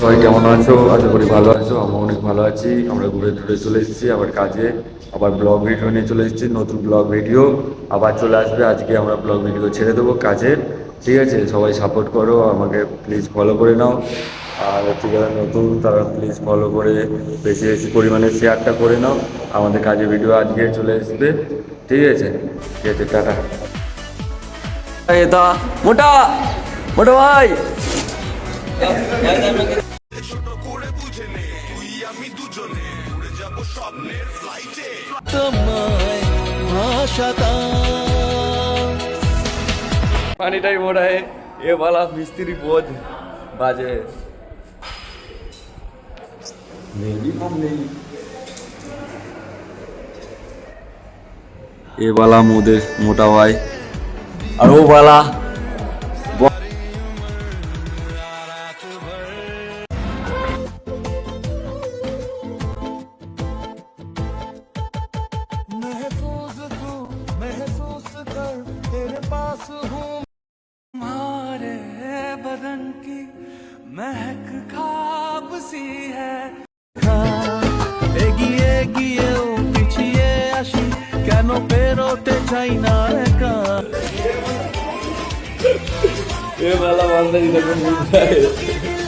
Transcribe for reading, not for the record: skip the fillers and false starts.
সবাই কেমন আছো? আশা করি ভালো আছো। আমরা অনেক ভালো আছি। আমরা ঘুরে ঘুরে চলে এসেছি আবার কাজে, আবার ব্লগ ভিডিও নিয়ে চলে এসেছি। নতুন ব্লগ ভিডিও আবার চলে আসবে। আজকে আমরা ব্লগ ভিডিও ছেড়ে দেবো কাজে, ঠিক আছে? সবাই সাপোর্ট করো আমাকে, প্লিজ ফলো করে নাও। আর হচ্ছে যারা নতুন তারা প্লিজ ফলো করে বেশি বেশি পরিমাণে শেয়ারটা করে নাও। আমাদের কাজে ভিডিও আজকে চলে আসবে, ঠিক আছে? ঠিক আছে, টাটা। এটা মোটা মোটা ভাই, पानी टाइम हो रहा है। ये वाला मिस्त्री बहुत बाजे है। नहीं हम नहीं, ये वाला मुझे मोटा भाई और वो वाला हमारे बदन की महक खाब सी है এগিয়ে গিয়েও পিছিয়ে আসি কেন পেরোতে চাই না একা ये वाला बंदा इधर को मिल रहा है।